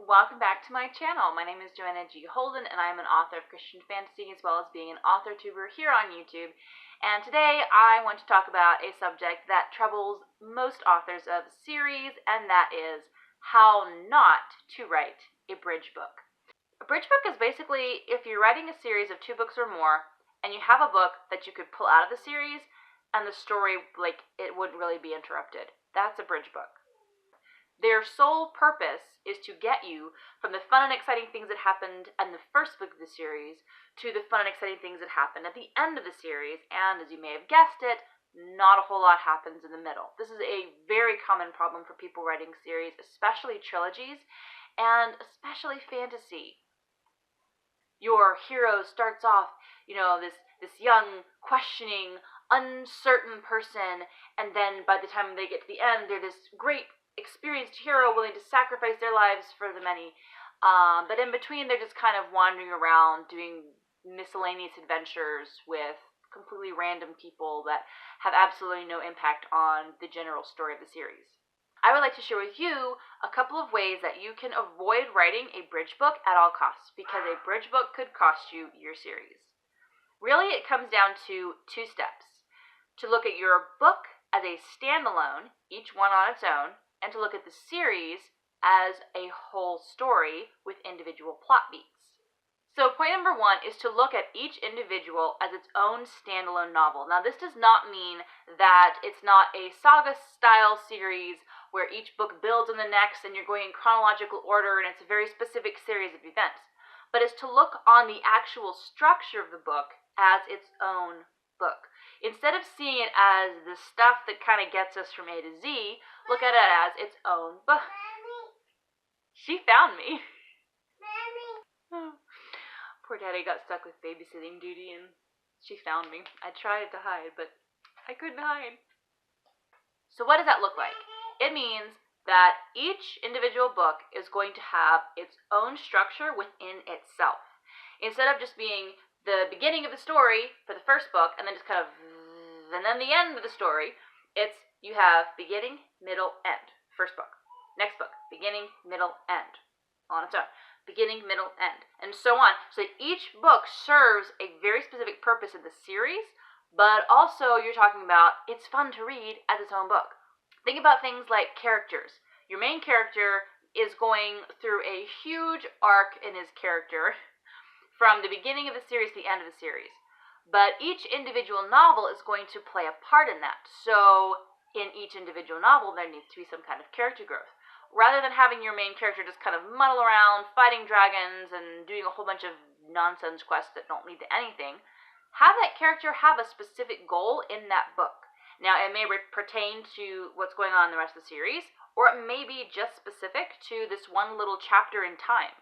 Welcome back to my channel. My name is Joanna Holden, and I am an author of Christian fantasy as well as being an author-tuber here on YouTube. And today I want to talk about a subject that troubles most authors of series, and that is how not to write a bridge book. A bridge book is basically if you're writing a series of 2 books or more, and you have a book that you could pull out of the series, and the story, it wouldn't really be interrupted. That's a bridge book. Their sole purpose is to get you from the fun and exciting things that happened in the first book of the series to the fun and exciting things that happened at the end of the series, and as you may have guessed it, not a whole lot happens in the middle. This is a very common problem for people writing series, especially trilogies, and especially fantasy. Your hero starts off, this young, questioning, uncertain person, and then by the time they get to the end, they're this great experienced hero willing to sacrifice their lives for the many. But in between, they're just kind of wandering around doing miscellaneous adventures with completely random people that have absolutely no impact on the general story of the series. I would like to share with you a couple of ways that you can avoid writing a bridge book at all costs, because a bridge book could cost you your series. Really, it comes down to 2 steps. To look at your book as a standalone, each one on its own, and to look at the series as a whole story with individual plot beats. So point number 1 is to look at each individual as its own standalone novel. Now this does not mean that it's not a saga-style series where each book builds on the next and you're going in chronological order and it's a very specific series of events. But it's to look on the actual structure of the book as its own book. Instead of seeing it as the stuff that kind of gets us from A to Z, look at it as its own book. Mommy. She found me. Mommy. Oh, poor Daddy got stuck with babysitting duty and she found me. I tried to hide, but I couldn't hide. So what does that look like? It means that each individual book is going to have its own structure within itself. Instead of just being the beginning of the story for the first book, and then just kind of, and then the end of the story, you have beginning, middle, end. First book. Next book, beginning, middle, end. On its own. Beginning, middle, end. And so on. So each book serves a very specific purpose in the series, but also you're talking about it's fun to read as its own book. Think about things like characters. Your main character is going through a huge arc in his character from the beginning of the series to the end of the series. But each individual novel is going to play a part in that. So in each individual novel, there needs to be some kind of character growth. Rather than having your main character just kind of muddle around, fighting dragons, and doing a whole bunch of nonsense quests that don't lead to anything, have that character have a specific goal in that book. Now, it may pertain to what's going on in the rest of the series, or it may be just specific to this one little chapter in time.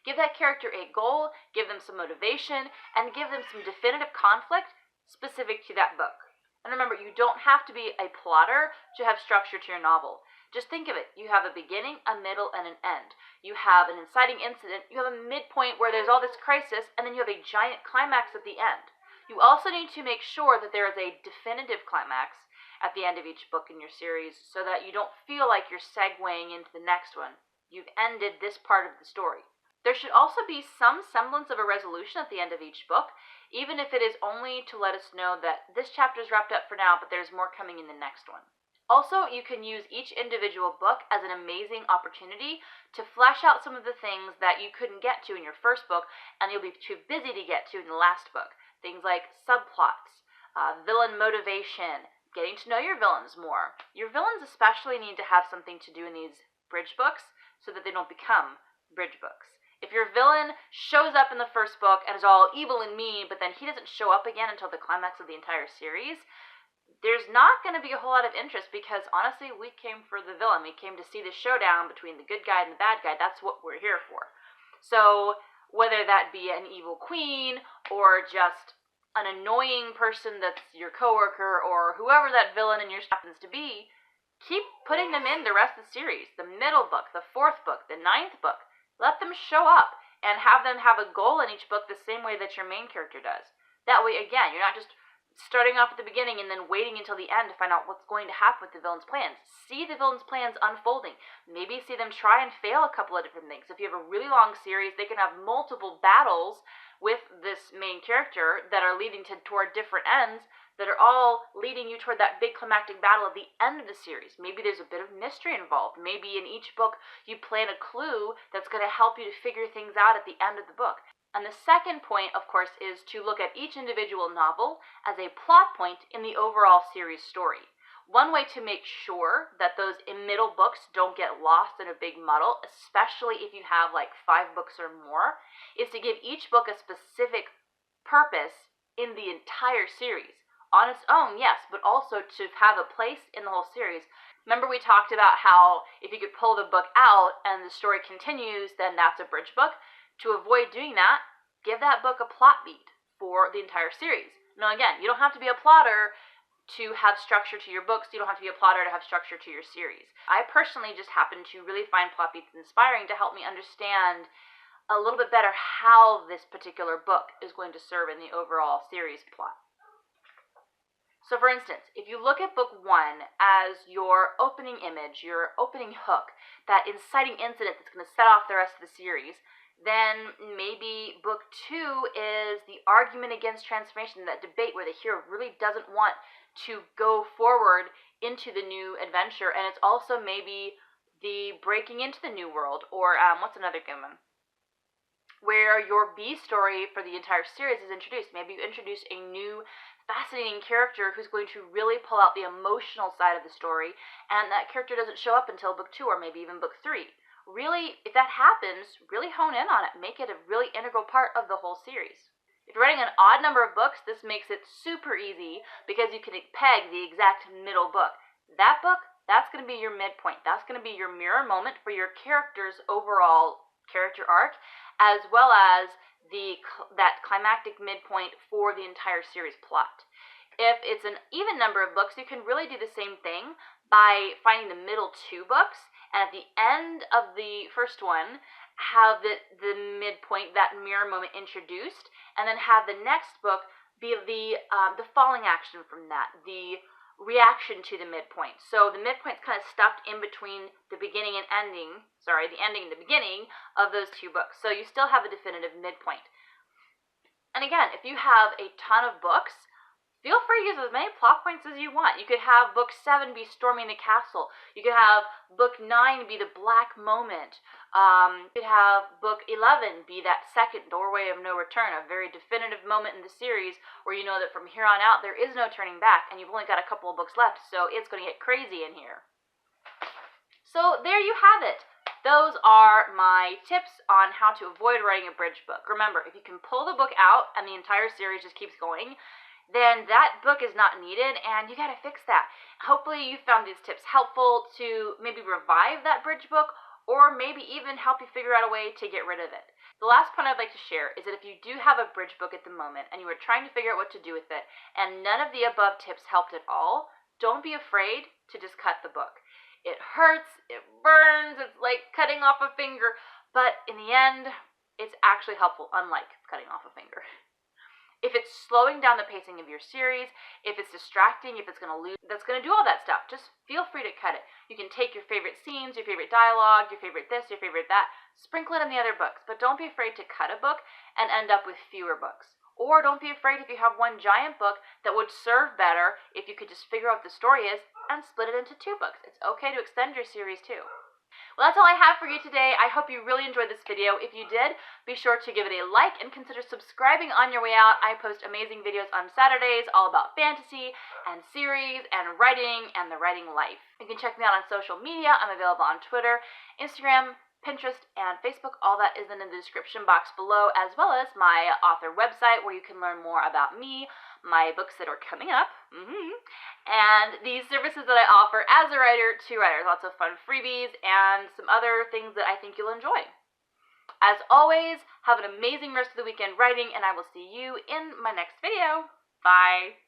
Give that character a goal, give them some motivation, and give them some definitive conflict specific to that book. And remember, you don't have to be a plotter to have structure to your novel. Just think of it. You have a beginning, a middle, and an end. You have an inciting incident, you have a midpoint where there's all this crisis, and then you have a giant climax at the end. You also need to make sure that there is a definitive climax at the end of each book in your series so that you don't feel like you're segueing into the next one. You've ended this part of the story. There should also be some semblance of a resolution at the end of each book, even if it is only to let us know that this chapter is wrapped up for now, but there's more coming in the next one. Also, you can use each individual book as an amazing opportunity to flesh out some of the things that you couldn't get to in your first book, and you'll be too busy to get to in the last book. Things like subplots, villain motivation, getting to know your villains more. Your villains especially need to have something to do in these bridge books so that they don't become bridge books. If your villain shows up in the first book and is all evil and mean, but then he doesn't show up again until the climax of the entire series, there's not going to be a whole lot of interest because, honestly, we came for the villain. We came to see the showdown between the good guy and the bad guy. That's what we're here for. So whether that be an evil queen or just an annoying person that's your coworker or whoever that villain in yours happens to be, keep putting them in the rest of the series. The middle book, the 4th book, the 9th book. Let them show up and have them have a goal in each book the same way that your main character does. That way, again, you're not just starting off at the beginning and then waiting until the end to find out what's going to happen with the villain's plans. See the villain's plans unfolding. Maybe see them try and fail a couple of different things. If you have a really long series, they can have multiple battles with this main character that are leading toward different ends, that are all leading you toward that big climactic battle at the end of the series. Maybe there's a bit of mystery involved. Maybe in each book you plant a clue that's going to help you to figure things out at the end of the book. And the second point, of course, is to look at each individual novel as a plot point in the overall series story. One way to make sure that those middle books don't get lost in a big muddle, especially if you have like 5 books or more, is to give each book a specific purpose in the entire series. On its own, yes, but also to have a place in the whole series. Remember we talked about how if you could pull the book out and the story continues, then that's a bridge book. To avoid doing that, give that book a plot beat for the entire series. Now again, you don't have to be a plotter to have structure to your books. You don't have to be a plotter to have structure to your series. I personally just happen to really find plot beats inspiring to help me understand a little bit better how this particular book is going to serve in the overall series plot. So for instance, if you look at book 1 as your opening image, your opening hook, that inciting incident that's going to set off the rest of the series, then maybe book 2 is the argument against transformation, that debate where the hero really doesn't want to go forward into the new adventure, and it's also maybe the breaking into the new world, or what's another good one? Where your B story for the entire series is introduced. Maybe you introduce a new fascinating character who's going to really pull out the emotional side of the story, and that character doesn't show up until book 2 or maybe even book 3. Really, if that happens, really hone in on it. Make it a really integral part of the whole series. If you're writing an odd number of books, this makes it super easy because you can peg the exact middle book. That book, that's going to be your midpoint. That's going to be your mirror moment for your character's overall character arc, as well as that climactic midpoint for the entire series plot. If it's an even number of books, you can really do the same thing by finding the middle 2 books, and at the end of the first one, have the midpoint, that mirror moment introduced, and then have the next book be the falling action from that, the reaction to the midpoint. So the midpoint's kind of stuck in between the beginning and ending, the ending and the beginning of those 2 books. So you still have a definitive midpoint. And again, if you have a ton of books, feel free to use as many plot points as you want. You could have book 7 be storming the castle. You could have book 9 be the black moment. You could have book 11 be that second doorway of no return, a very definitive moment in the series where you know that from here on out there is no turning back, and you've only got a couple of books left, so it's going to get crazy in here. So there you have it. Those are my tips on how to avoid writing a bridge book. Remember, if you can pull the book out and the entire series just keeps going, then that book is not needed, and you gotta fix that. Hopefully you found these tips helpful to maybe revive that bridge book, or maybe even help you figure out a way to get rid of it. The last point I'd like to share is that if you do have a bridge book at the moment, and you are trying to figure out what to do with it, and none of the above tips helped at all, don't be afraid to just cut the book. It hurts, it burns, it's like cutting off a finger, but in the end, it's actually helpful, unlike cutting off a finger. If it's slowing down the pacing of your series, if it's distracting, if it's going to lose, that's going to do all that stuff. Just feel free to cut it. You can take your favorite scenes, your favorite dialogue, your favorite this, your favorite that, sprinkle it in the other books, but don't be afraid to cut a book and end up with fewer books. Or don't be afraid if you have one giant book that would serve better if you could just figure out what the story is and split it into 2 books. It's okay to extend your series too. Well, that's all I have for you today. I hope you really enjoyed this video. If you did, be sure to give it a like and consider subscribing on your way out. I post amazing videos on Saturdays all about fantasy and series and writing and the writing life. You can check me out on social media. I'm available on Twitter, Instagram, Pinterest, and Facebook. All that is in the description box below, as well as my author website where you can learn more about me, my books that are coming up, and these services that I offer as a writer to writers. Lots of fun freebies and some other things that I think you'll enjoy. As always, have an amazing rest of the weekend writing, and I will see you in my next video. Bye!